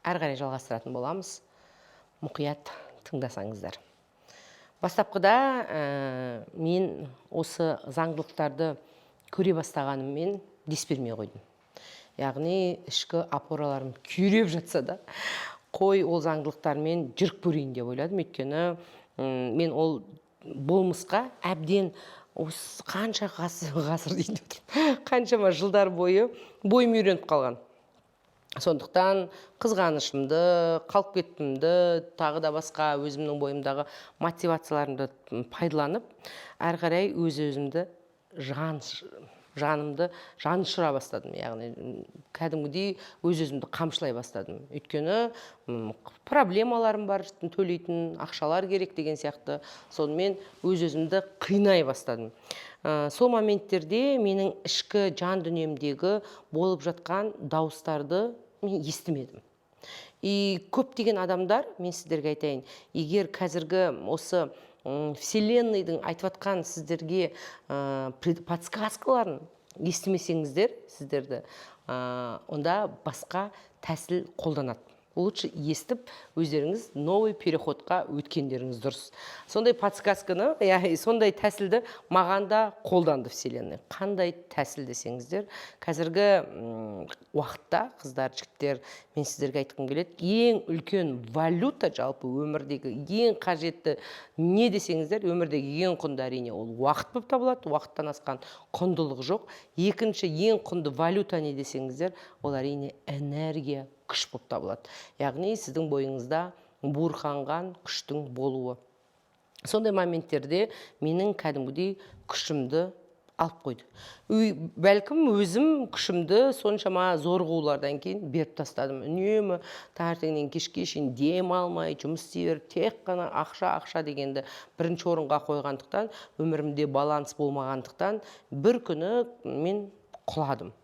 әрі қарай жалғастыратын боламыз. Мұқият тыңдасаңыздар. Бастапқыда мен осы заңдылықтарды көре бастағаныммен дес бермей қойдым. Яғни ішкі опораларым күйреп жатса да, қой ол заңдылықтармен жүріп көрейін деп ойладым. Өйткені мен ол болмысқа әбден осы қанша ғасыр дейін отырмын, қаншама жылдар бойы бойым үйреніп қалған. Сондықтан қызғанышымды, қалып кеттімді, тағы да басқа өзімнің бойымдағы мотивацияларымды пайдаланып, әрі қарай өз-өзімді жанымды жаншыра бастадым. Яғни кәдімгідей өз-өзімді қамшылай бастадым. Өйткені проблемаларым бар, төлейтін ақшалар керек деген сияқты. Сонымен өз-өзімді қинай бастадым. Сол моменттерде менің ішкі жан дүниемдегі болып жатқан дауыстарды мен естімедім. И көптеген адамдар, мен сіздерге айтайын, егер қазіргі осы Вселенныйдың айтып атқан сіздерге подсказкаларын естімесеңіздер, сіздерді, онда басқа тәсіл қолданады. Лучше естіп, өздеріңіз новый переходқа өткендеріңіз дұрыс. Сондай подсказканы, сондай тәсілді маған да қолданды Вселенная. Қандай тәсіл десеңіздер, қазіргі уақытта, қыздар, жігіттер, мен сіздерге айтқым келеді, ең үлкен валюта, жалпы өмірдегі ең қажетті не десеңіздер, өмірдегі ең құнды әрине ол уақыт болып табылады, уақыттан асқан құндылық жоқ. Екінші ең құнды валюта не десеңіздер, ол әрине энергия, күш болып табылады. Яғни сіздің бойыңызда буырқанған күштің болуы. Сондай моменттерде менің кәдімгідей күшімді алып қойды. Бәлкім өзім күшімді соншама зорғулардан кейін беріп тастадым. Үнемі таңертеңнен кешке шейін дем алмай, жұмыс істей беріп, тек қана ақша дегенді бірінші орынға қойғандықтан, өмірімде баланс болмағандықтан, бір күні мен құладым.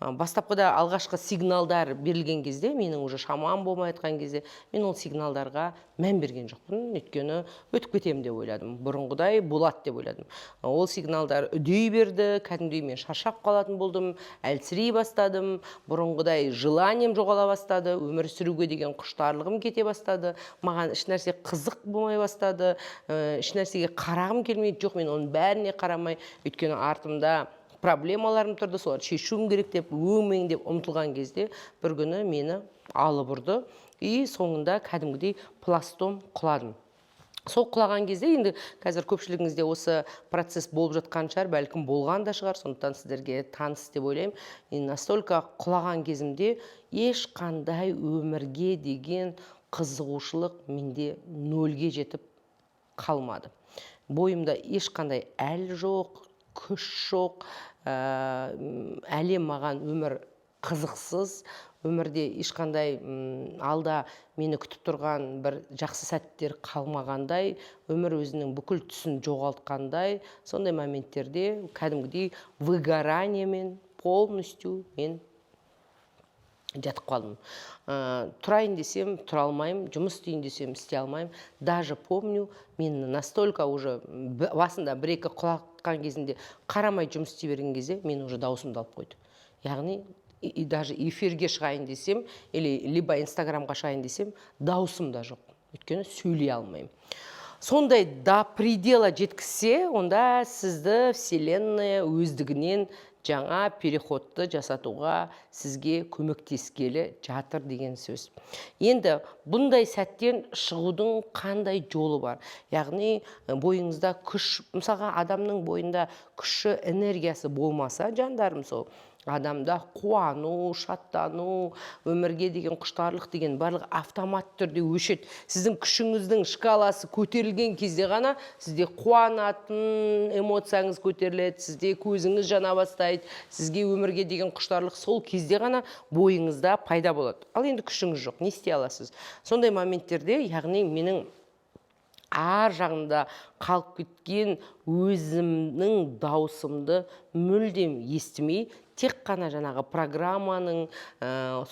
Бастапқыда алғашқы сигналдар берілген кезде, менің уже шамам болмай жатқан кезде, мен ол сигналдарға мән берген жоқпын. Өйткені өтіп кетемін деп ойладым. Бұрынғыдай болады деп ойладым. Ол сигналдар үдей берді, кәдімгідей мен шаршап қалатын болдым, әлсірей бастадым, бұрынғыдай желанием жоғала бастады, өмір сүруге деген құштарлығым кете бастады, маған ешнәрсе қызық болмай бастады, ешнәрсеге қарағым келмейді. Жоқ, мен оның бәріне қарамай, өйткені артымда проблемаларым тұрды, солар шешуім керек деп, өңмеңдеп ұмтылған кезде бір күні мені алып ұрды и соңында кәдімгідей пластом құладым. Сол құлаған кезде, енді қазір көпшілігіңізде осы процесс болып жатқан шығар, бәлкім болған да шығар, сондықтан сіздерге таныс деп ойлаймын. Настолько құлаған кезімде ешқандай өмірге деген қызығушылық менде нөлге жетіп қалмады. Бойымда ешқандай әл жоқ, күш жоқ, әлем маған өмір қызықсыз, өмірде ешқандай алда мені күтіп тұрған бір жақсы сәттер қалмағандай, өмір өзінің бүкіл түсін жоғалтқандай, сондай моменттерде кәдімгідей выгораниемен полностью мен жатып қалдым. Тұрайын десем, тұра алмаймын, жұмыс істейін десем, істей алмаймын. Даже помню, мен настолько уже басында бір-екі құлатқан кезінде қарамай жұмыс істей берген кезде, мен уже даусымды алып қойды. Яғни, даже эфирге шығайын десем, либо инстаграмға шығайын десем, даусым да жоқ. Өйткені сөйлей алмаймын. Сондай до предела жеткізсе, онда сізді Вселенная өздігінен жаңа переходты жасатуға сізге көмектескелі жатыр деген сөз. Енді бұндай сәттен шығудың қандай жолы бар? Яғни бойыңызда күш, мысалға адамның бойында күші, энергиясы болмаса, жандарым сол, адамда қуану, шаттану, өмірге деген құштарлық деген барлық автомат түрде өшеді. Сіздің күшіңіздің шкаласы көтерілген кезде ғана сізде қуанатын эмоцияңыз көтеріледі, сізде көзіңіз жана бастайды, сізге өмірге деген құштарлық сол кезде ғана бойыңызда пайда болады. Ал енді күшіңіз жоқ, не істей аласыз? Сондай моменттерде, яғни менің ар жағында қалып кеткен өзімнің даусымды мүлдем естімей, тек қана жаңағы программаның,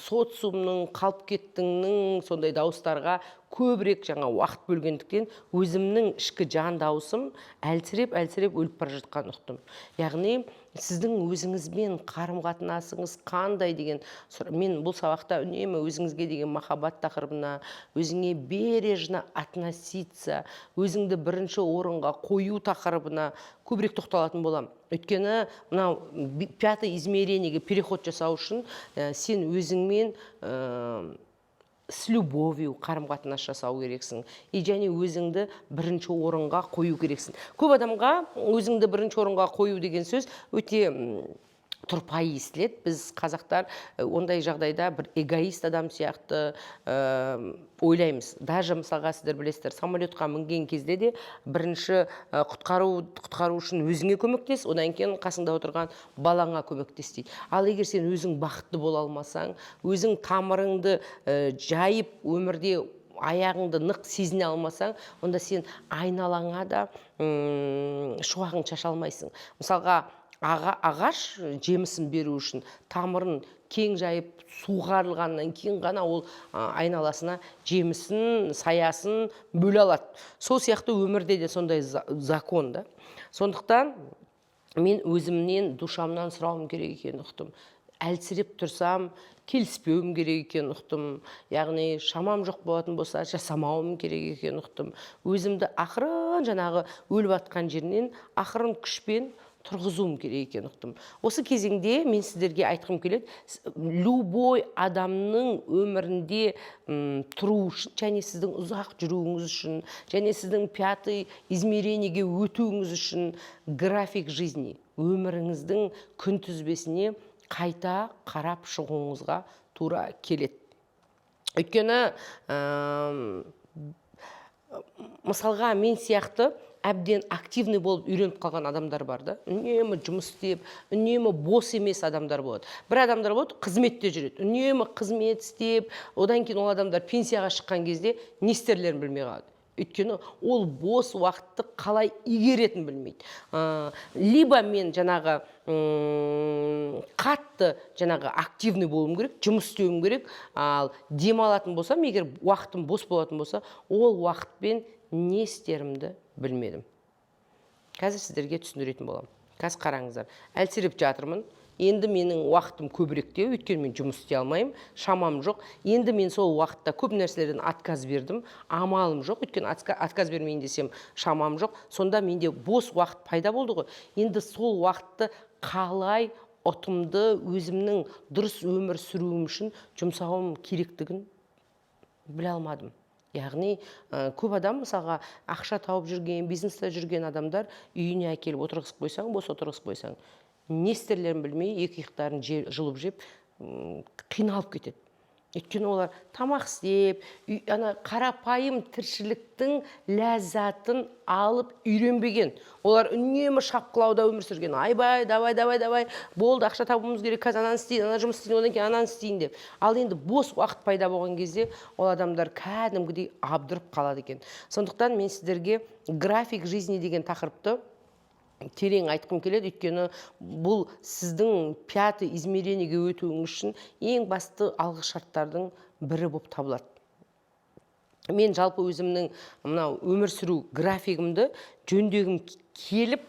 социумның, қалып кеттіңнің сондай дауыстарға көбірек жаңа уақыт бөлгендіктен өзімнің ішкі жан даусым әлсіреп өліп бара жатқан ұқтым. Яғни сіздің өзіңізбен қарым-қатынасыңыз қандай деген мен бұл сабақта үнемі өзіңізге деген махаббат тақырыбына, өзіңе бережно относиться, өзіңді бірінші орынға қою тақырыбына көбірек тоқталатын боламын. Өйткені мынау 5 измерениеге переход жасау үшін сен өзіңмен с любовью қарым-қатынас жасау керексің. Және өзіңді бірінші орынға қою керексің. Көп адамға өзіңді бірінші орынға қою деген сөз өте тұрпайы естіледі. Біз қазақтар ондай жағдайда бір эгоист адам сияқты ойлаймыз. Даже мысалға сіздер білесіздер, самолетқа мінген кезде де бірінші құтқару үшін өзіңе көмектес, одан кейін қасыңда отырған балаңа көмектес дейді. Ал егер сен өзің бақытты бола алмасаң, өзің тамырыңды жайып өмірде аяғыңды нық сезіне алмасаң, онда сен айналаңа да шуағын шаша алмайсың. Мысалға ағаш жемісін беру үшін тамырын кең жайып суғарылғаннан кейін ғана ол айналасына жемісін, саясын бөле алады. Сол сияқты өмірде де сондай закон да. Сондықтан мен өзімнен, душамнан сұрауым керек екенін ұқтым. Әлсіреп тұрсам, келіспеуім керек екенін ұқтым. Яғни шамам жоқ болатын болса, жасамауым керек екенін ұқтым. Өзімді ақырын жаңағы өліп атқан жерінен ақырын күшпен тұрғызуым керек екенін ұқтым. Осы кезеңде мен сіздерге айтқым келеді, любой адамның өмірінде тұру үшін, және сіздің ұзақ жүруіңіз үшін, және сіздің 5 измерениеге өтуіңіз үшін график жизни, өміріңіздің күнтізбесіне қайта қарап шығуыңызға тура келеді. Өйткені мысалға мен сияқты әбден активный болып үйреніп қалған адамдар бар да. Үнемі жұмыс істеп, үнемі бос емес адамдар болады. Бір адамдар болады, қызметте жүреді. Үнемі қызмет істеп, одан кейін ол адамдар пенсияға шыққан кезде не істерлерін білмей қалады. Өйткені ол бос уақытты қалай игеретін білмейді. Либо мен жаңағы қатты жаңағы активный болуым керек, жұмыс істеуім керек, ал демалатын болсам, егер уақытым бос болатын болса, ол уақытпен не істерімді білмедім. Қазір сіздерге түсіндіретін боламын. Қазір қараңыздар, әлсіреп жатырмын. Енді менің уақытым көбіректе, өйткені мен жұмыс істей алмаймын, шамам жоқ. Енді мен сол уақытта көп нәрселерден отказ бердім, амалым жоқ. Өйткені отказ бермейін десем, шамам жоқ. Сонда менде бос уақыт пайда болды ғой. Енді сол уақытты қалай ұтымды өзімнің дұрыс өмір сүруім үшін жұмсауым керектігін біле алмадым. Яғни көп адам мысалға ақша тауып жүрген, бизнесте жүрген адамдар үйіне әкеліп отырғызып қойсаң, бос отырғызып қойсаң, не істерлерін білмей, екі иықтарын жұлып жеп, қиналып кетеді. Өйткені олар тамақ істеп, қарапайым тіршіліктің ләззатын алып үйренбеген. Олар үнемі шапқылауда өмір сүрген. Айбай, давай, болды, ақша табуымыз керек, қазір ананы істейін, ана жұмыс істейін, одан кейін ананы істейін деп. Ал енді бос уақыт пайда болған кезде ол адамдар кәдімгідей абдырып қалады екен. Сондықтан мен сіздерге график жизни деген тақырыпты терең айтқым келеді, өйткені бұл сіздің 5 измерениеге өтуіңіз үшін ең басты алғы шарттардың бірі болып табылады. Мен жалпы өзімнің мынау өмір сүру графигімді жөндегім келіп,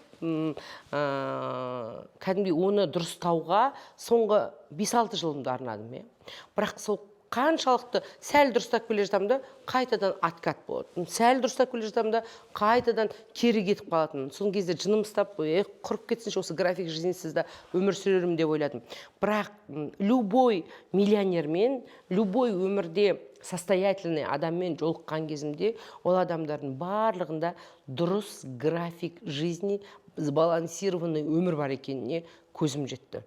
кәдімгі оны дұрыстауға соңғы 5-6 жылымды арнадым. Бірақ сол қаншалықты сәл дұрыстап келе жатамын да қайтадан откат болады. Сәл дұрыстап келе жатамын да қайтадан кері кетіп қалатын. Сол кезде жыным ұстап, құрып кетсінші осы график жизнесізді өмір сүрерім деп ойладым. Бірақ любой миллионермен, любой өмірде состоятельный адаммен жолыққан кезімде ол адамдардың барлығында дұрыс график жизни, сбалансированный өмір бар екеніне көзім жетті.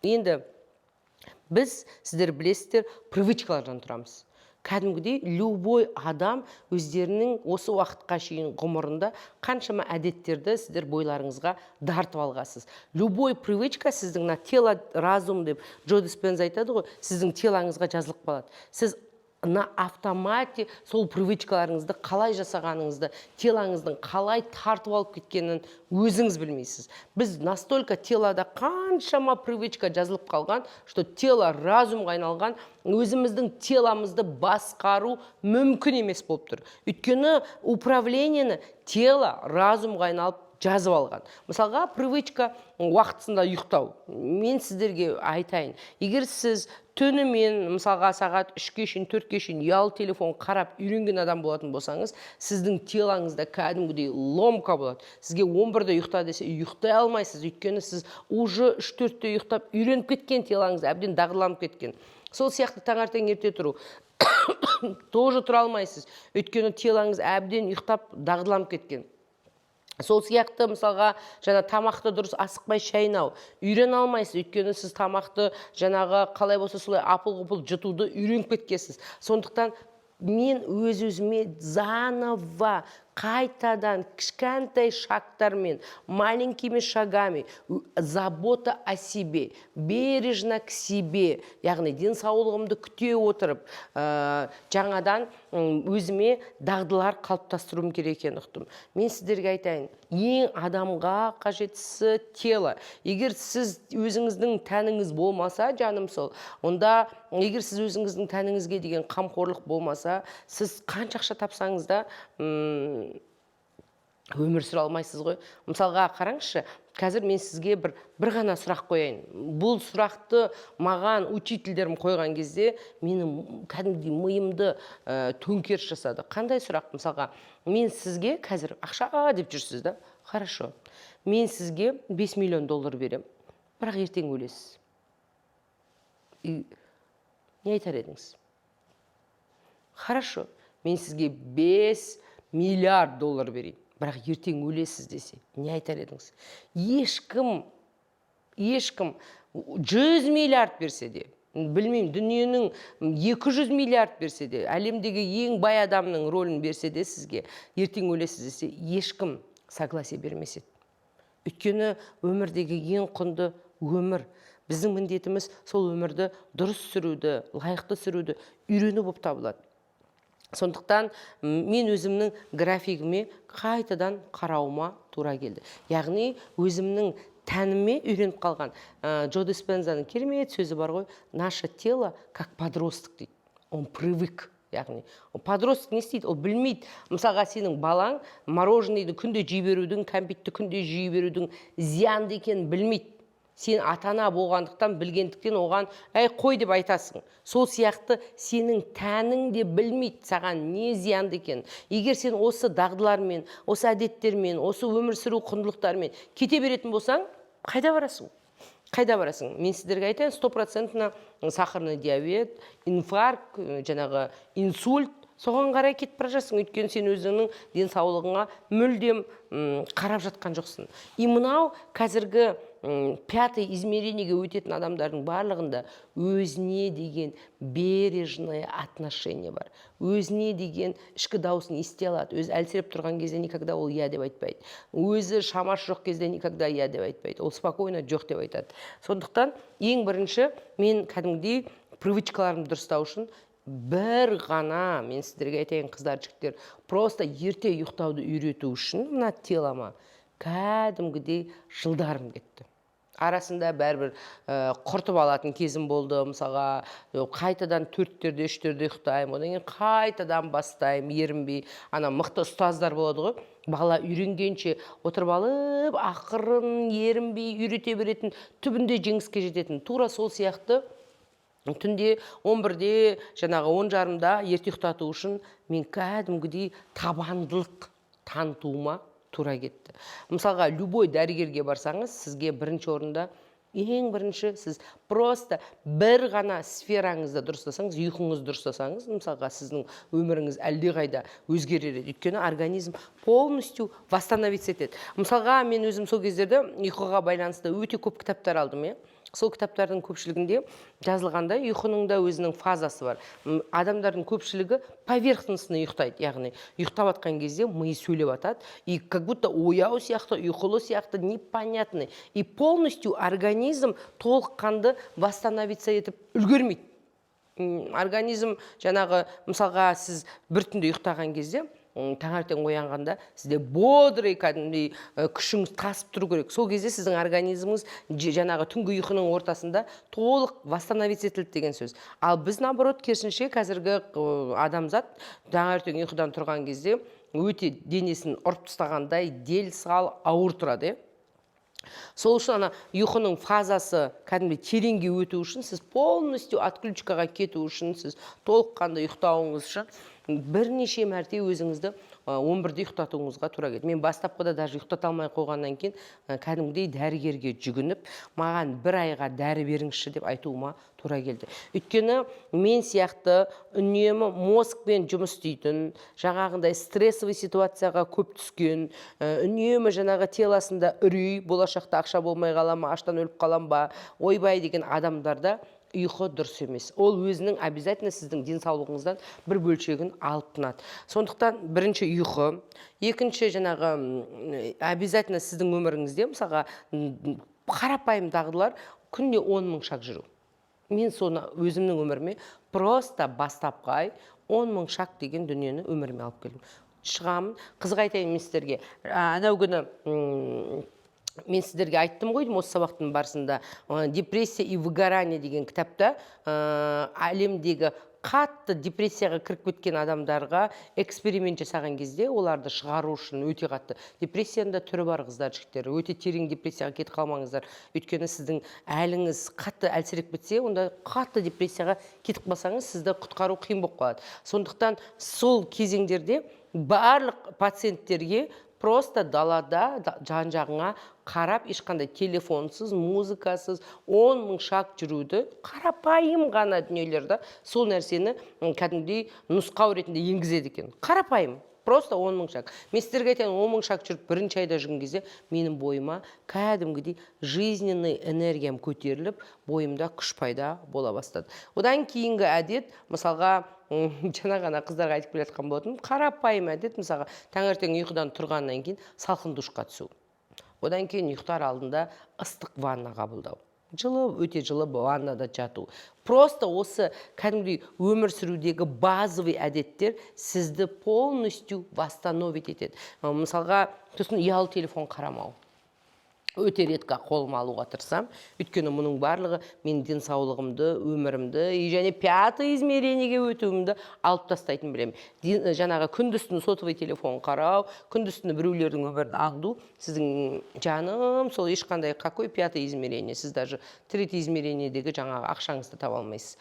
Енді біз, сіздер білесіздер, привычкалардан тұрамыз. Кәдімгідей любой адам өздерінің осы уақытқа шейін ғұмырында қаншама әдеттерді сіздер бойларыңызға дартып алғасыз. Любой привычка сіздің тело, разум деп Джо Диспенза айтады ғой, сіздің телаңызға жазылып қалады. Сіз на автомате сол привычкаларыңызды қалай жасағаныңызды, телаңыздың қалай тартып алып кеткенін өзіңіз білмейсіз. Біз настолько телода қаншама привычка жазылып қалған, что тело разумға айналған, өзіміздің теломызды басқару мүмкін емес болып тұр. Өйткені управлениені тело разумға айналып жазып алған. Мысалға, привычка уақытысында ұйықтау. Мен сіздерге айтайын, егер сіз түнімен, мысалға, сағат 3-ке шейін, 4-ке шейін ұялы телефон қарап үйренген адам болатын болсаңыз, сіздің телаңызда кәдімгідей ломка болады. Сізге 11-де ұйықта десе, ұйықтай алмайсыз, өйткені сіз уже 3-4-те ұйықтап үйреніп кеткен, телаңыз әбден дағдыланып кеткен. Сол сияқты таңертең ерте тұру тоже тұра алмайсыз, өйткені телаңыз әбден ұйықтап дағдыланып кеткен. Сол сияқты мысалға жаңа тамақты дұрыс асықпай шайнау үйрен алмайсыз, өйткені сіз тамақты жаңағы қалай болса солай апыл-ғұпыл жұтуды үйреніп кеткенсіз. Сондықтан мен өз-өзіме заново қайтадан кішкентай шагтармен, маленькими шагами, забота о себе, бережно к себе, яғни денсаулығымды күте отырып, жаңадан өзіме дағдылар қалыптастыруым керек екенін ұқтым. Мен сіздерге айтайын, ең адамға қажеттісі тело. Егер сіз өзіңіздің тәніңіз болмаса, жаным сол, онда егер сіз өзіңіздің тәніңізге деген қамқорлық болмаса, сіз қанша ақша тапсаңыз да өмір сүре алмайсыз ғой. Мысалға қараңызшы, қазір мен сізге бір ғана сұрақ қояйын. Бұл сұрақты маған учительдерім қойған кезде менің кәдімгідей миымды төңкеріс жасады. Қандай сұрақ? Мысалға, мен сізге қазір ақша деп жүрсіз да? Хорошо. Мен сізге 5 миллион доллар берем, бірақ ертең өлесіз. Не айтар едіңіз? Хорошо. Мен сізге 5 миллиард доллар берейін, бірақ ертең өлесіз десе, не айтар едіңіз? Ешкім 100 миллиард берсе де, білмеймін, дүниенің 200 миллиард берсе де, әлемдегі ең бай адамның ролін берсе де сізге, ертең өлесіз десе, ешкім согласие бермес еді. Өйткені өмірдегі ең құнды өмір. Біздің міндетіміз сол өмірді дұрыс сүруді, лайықты сүруді үйрену болып табылады. Сондықтан мен өзімнің графигіме қайтадан қарауыма тура келді. Яғни өзімнің тәніме үйреніп қалған. Джо Диспензаның керемет сөзі бар ғой, наше тело как подросток дейді. Он привык. Яғни подросток не істейді? Ол білмейді. Мысалға, сенің балаң мороженныйды күнде жей берудің, кәмпитті күнде жей берудің зиянды екенін білмейді. Сен ата-ана болғандықтан, білгендіктен оған қой деп айтасың. Сол сияқты сенің тәнің де білмейді саған не зиянды екен. Егер сен осы дағдылармен, осы әдеттермен, осы өмір сүру құндылықтармен кете беретін болсаң, қайда барасың? Қайда барасың? Мен сіздерге айтайын, 100% сахарный диабет, инфаркт, жаңағы инсульт, соған қарай кетіп бара жатсың, өйткені сен өзіңнің денсаулығыңа мүлдем қарап жатқан жоқсың. И мынау қазіргі 5-й измерениеге өтетін адамдардың барлығында өзіне деген бережное отношение бар. Өзіне деген ішкі дауысын ести алады. Өзі әлсіреп тұрған кезде никогда ол я деп айтпайды. Өзі шамасы жоқ кезде никогда я деп айтпайды. Ол спокойно жоқ деп айтады. Сондықтан ең бірінші мен кәдімгідей привычкаларымды дұрыстау үшін бір ғана, мен сіздерге айтайын, қыздар, жігіттер, просто ерте ұйықтауды үйрету үшін мына телома кәдімгідей жылдарым кетті. Арасында бәрібір құртып алатын кезім болды. Мысалға, қайтадан 4-терде, 3-терде ұйықтаймын, одан кейін қайтадан бастаймын, ерінбей. Ана мықты ұстаздар болады ғой, бала үйренгенше отырып алып, ақырын ерінбей үйрете беретін, түбінде жеңіске жететін. Тура сол сияқты түнде 11-де, жаңағы 10:30-да ерте ұйықтату үшін мен кәдімгідей табандылық танытуыма тура кетті. Мысалға, любой дәрігерге барсаңыз, сізге бірінші орында, ең бірінші сіз просто бір ғана сфераңызды дұрыстасаңыз, ұйқыңызды дұрыстасаңыз, мысалға, сіздің өміріңіз әлдеқайда өзгереді. Өйткені организм полностью восстановиться етеді. Мысалға, мен өзім сол кездерде ұйқыға байланысты өте көп кітаптар алдым. Сол кітаптардың көпшілігінде жазылғандай ұйқының да өзінің фазасы бар. Адамдардың көпшілігі поверхностно ұйықтайды, яғни ұйықтап атқан кезде миы сөйлеп атады, и как будто ояу сияқты, ұйқылы сияқты, непонятный. И полностью организм толыққанды восстановиться етіп үлгермейді. Организм жаңағы, мысалға, сіз бір түнде ұйықтаған кезде, таңертең оянғанда сізде бодрый кәдімгідей күшіңіз тасып тұру керек. Сол кезде сіздің организміңіз жаңағы түнгі ұйқының ортасында толық восстановить етілді деген сөз. Ал біз наоборот керісінше қазіргі адамзат таңертең ұйқыдан тұрған кезде өте денесін ұрып тастағандай дел сал ауыр тұрады. Сол үшін ана ұйқының фазасы кәдімгідей тереңге өту үшін, сіз полностью отключкаға кету үшін, сіз толыққанды ұйықтауыңыз үшін бірнеше мәрте өзіңізді 11-де ұйықтатуыңызға тура келді. Мен бастапқыда даже ұйықтата алмай қойғаннан кейін кәдімгідей дәрігерге жүгініп, маған 1 айға дәрі беріңізші деп айтуыма тура келді. Өйткені мен сияқты үнемі мозгпен жұмыс істейтін, жаңағындай стрессовый ситуацияға көп түскен, үнемі жаңағы теласында үрей, болашақта ақша болмай қала ма, аштан өліп қалам ба, ойбай деген адамдарда ұйқы дұрыс емес. Ол өзінің обязательно сіздің денсаулығыңыздан бір бөлшегін алып тынады. Сондықтан бірінші ұйқы, екінші жаңағы обязательно сіздің өміріңізде мысалға қарапайым дағдылар күнде 10 000 шаг жүру. Мен соны өзімнің өміріме просто бастапқы 10 000 шаг деген дүниені өміріме алып келдім. Шығамын, қызық айтайын мен сіздерге. Анау күні мен сіздерге айттым ғой осы сабақтың барысында, депрессия и выгорание деген кітапта әлемдегі қатты депрессияға кіріп кеткен адамдарға эксперимент жасаған кезде оларды шығару үшін өте қатты. Депрессияның да түрі бар, қыздар, жігіттер. Өте терең депрессияға кетіп қалмаңыздар. Өйткені сіздің әліңіз қатты әлсіреп кетсе, онда қатты депрессияға кетіп қалсаңыз, сізді құтқару қиын болып қалады. Сондықтан сол кезеңдерде барлық пациенттерге просто далада жан-жағыңа қарап, ешқандай телефонсыз, музыкасыз 10 000 шаг жүруді, қарапайым ғана дүниелерді, сол нәрсені кәдімгідей нұсқау ретінде енгізеді екен. Қарапайым, просто 10 000 шаг. Мен сіздерге айтайын, 10 000 шаг жүріп, бірінші айда жүрген кезде менің бойыма кәдімгідей жизненный энергиям көтеріліп, бойымда күш пайда бола бастады. Одан кейінгі әдет, мысалға, жаңа ғана қыздарға айтып келе жатқан болатын, қарапайым әдет, мысалға, таңертең ұйқыдан тұрғаннан кейін салқын душқа түсу. Одан кейін ұйықтар алдында ыстық ванна қабылдау. Жылы, өте жылы ваннада жату. Просто осы кәдімгідей өмір сүрудегі базовый әдеттер сізді полностью восстановить етеді. Мысалға, сосын ұялы телефон қарамау. Өте ретқа қолыма алуға тырысам. Өйткені мұның барлығы мен денсаулығымды, өмірімді, және 5-й измерениеге өтуімді алып тастайтын білемін. Жаңағы күндіз-түні сотовый телефон қарау, күндіз-түні біреулердің өмірін аңду, сіздің жаным, сол ешқандай какой 5-й измерение, сіз даже 3-й измерениедегі жаңағы ақшаңызды таба алмайсыз.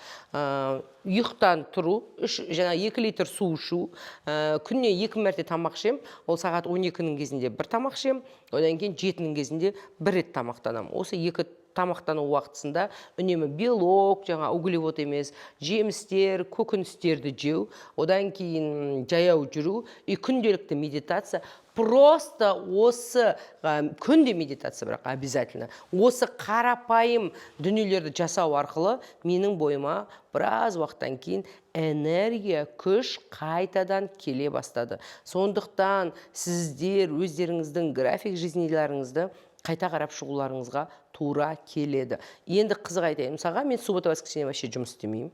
Ұйықтан тұру, жаңа 2 литр су ішу, күніне 2 мәрте тамақ ішем, ол сағат 12-нің кезінде бір тамақ ішем, одан кейін 7-нің кезінде бір рет тамақтанам. Осы 2 тамақтану уақытысында үнемі белок, жаңа углевод емес, жемістер, көкөністерді жеу, одан кейін жаяу жүру, күнделікті медитация. Просто осы күнде медитация, бірақ обязательно. Осы қарапайым дүниелерді жасау арқылы менің бойыма біраз уақыттан кейін энергия, күш қайтадан келе бастады. Сондықтан сіздер өздеріңіздің график жизниларыңызды қайта қарап шығуларыңызға тура келеді. Енді қызық айтайын, мысалға мен суббота-воскресенье вообще жұмыс істемеймін.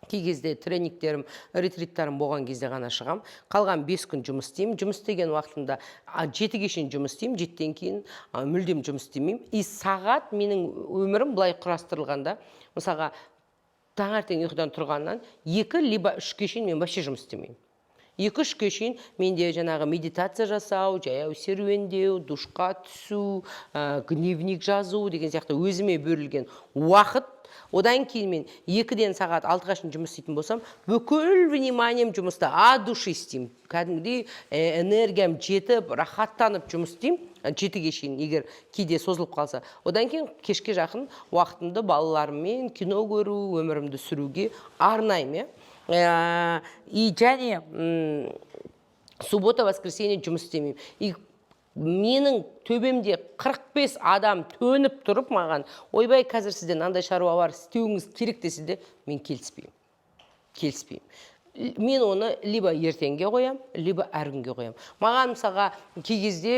Кей кезде тренингтерім, ретриттарым болған кезде ғана шығам. Қалған 5 күн жұмыс істеймін. Жұмыс істеген уақытында 7-ге шейін жұмыс істеймін, 7-тен кейін мүлдем жұмыс істемеймін. И сағат менің өмірім былай құрастырылғанда, мысалға таңертең ұйқыдан тұрғаннан 2 либо 3-ге шейін мен вообще жұмыс істемеймін. 2-3-ге шейін менде жаңағы медитация жасау, жаяу серуендеу, душқа түсу, дневник жазу деген сияқты өзіме бөлінген уақыт. Одан кейін мен 2-ден сағат 6-ға шейін жұмыс істейтін болсам, бүкіл вниманием жұмыста от души істеймін. Кәдімгідей энергиям жетіп, рахаттанып жұмыс істеймін. 7-ге шейін, егер кейде созылып қалса. Одан кейін кешке жақын уақытымды балаларыммен кино көру, өмірімді сүруге арнаймын. И және суббота-воскресенье жұмыс істемеймін. И менің төбемде 45 адам төніп тұрып маған, ойбай, қазір сізден андай шаруа бар, істеуіңіз керек десе де, мен келіспеймін. мен оны либо ертеңге қоям, либо әр күнге қоям. Маған мысалға кей кезде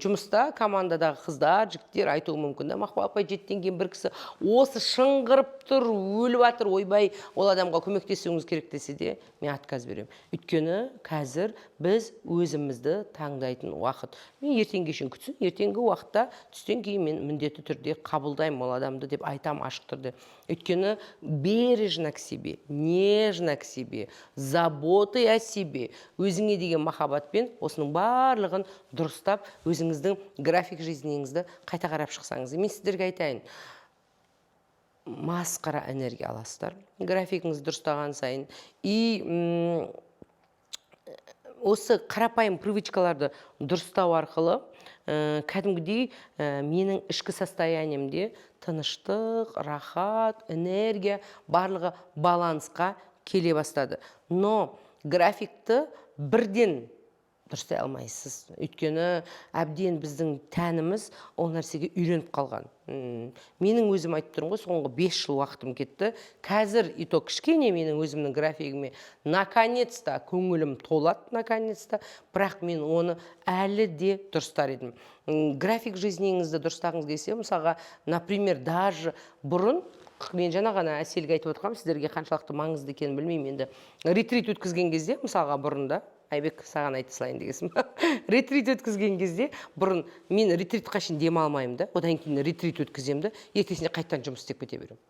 жұмыста командадағы қыздар, жігіттер айтуы мүмкін да, Мақпал апай 7-тен кейін бір кісі осы шыңғырып тұр, өліп жатыр, ойбай, ол адамға көмектесуіңіз керек десе де, мен отказ беремін. Өйткені қазір біз өзімізді таңдайтын уақыт. Мен ертеңге шейін күтсін, ертеңгі уақытта түстен кейін мен міндетті түрде қабылдаймын ол адамды деп айтам ашық түрде. Өйткені бережно к себе, нежно к себе, заботы о себе, өзіңе деген махаббатпен осының барлығын дұрыстап, өзіңіздің график жизніңізді қайта қарап шықсаңыз. Мен сіздерге айтайын, масқара энергия аласыздар, графигіңізді дұрыстаған сайын. И осы қарапайым привычкаларды дұрыстау арқылы кәдімгідей менің ішкі состояниемде тыныштық, рахат, энергия барлығы балансқа келе бастады. Но графикті бірден дұрыстай алмайсыз. Өйткені әбден біздің тәніміз ол нәрсеге үйреніп қалған. Менің өзім айтып тұрмын ғой, соңғы 5 жыл уақытым кетті. Қазір ито кішкене менің өзімнің графигіме наконец-то көңілім толады, наконец-то. Бірақ мен оны әлі де дұрыстар едім. График жизніңізді дұрыстағыңыз келсе, мысалға, например, даже бұрын мен жаңа ғана Әселге айтып отырғам, сіздерге қаншалықты маңызды екенін білмеймін енді. Ретрит өткізген кезде, мысалға бұрында, Айбек саған айта салайын дегесім. Ретрит өткізген кезде, бұрын мен ретритқа шейін демалмаймын да, одан кейін ретрит өткіземді, ертесіне қайттан жұмыс істеп кете беремін.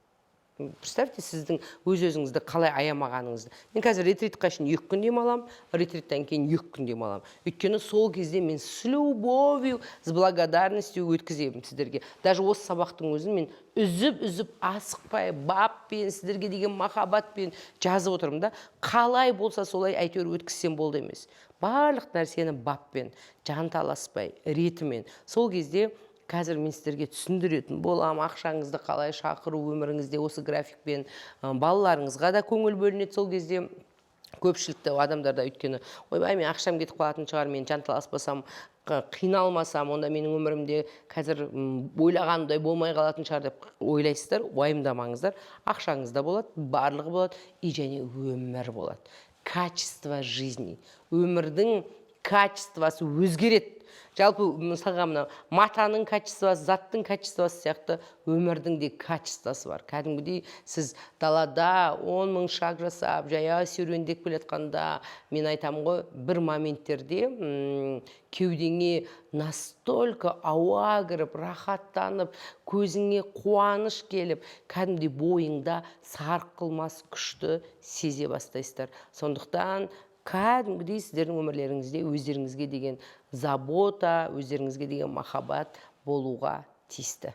Представьте, сіздің өз-өзіңізді қалай аямағаныңызды. Мен қазір ретритқа шейін 2 күн демалам, ретриттен кейін 2 күн демалам. Өйткені сол кезде мен с любовью, с благодарностью өткіземін сіздерге. Даже осы сабақтың өзін мен үзіп асықпай, баппен, сіздерге деген махаббатпен жазып отырмын да. Қалай болса солай әйтеуір өткізсем болды емес. Барлық нәрсені баппен, жанталаспай, ретімен. Сол кезде қазір мен сіздерге түсіндіретін болам, ақшаңызды қалай шақыру өміріңізде осы графикпен, балаларыңызға да көңіл бөлінеді сол кезде. Көпшілікті адамдарда өйткені, ойбай, мен ақшам кетіп қалатын шығар, мен жанталаспасам, қиналмасам, онда менің өмірімде қазір ойлағандай болмай қалатын шығар деп ойлайсыздар, уайымдамаңыздар. Ақшаңыз да болады, барлығы болады, и және өмір болады. Качество жизни. Өмірдің качествосы өзгереді. Жалпы мысалға мына матаның качествосы, заттың качествосы сияқты өмірдің де качествосы бар. Кәдімгідей сіз далада 10 000 шаг жасап, жаяу серуендеп келе жатқанда, мен айтамын ғой, бір моменттерде кеудеңе настолько ауа кіріп, рахаттанып, көзіңе қуаныш келіп, кәдімгідей бойыңда сарқылмас күшті сезе бастайсыздар. Сондықтан кәдімгідей сіздердің өмірлеріңізде өздеріңізге деген забота, өздеріңізге деген махаббат болуға тиісті.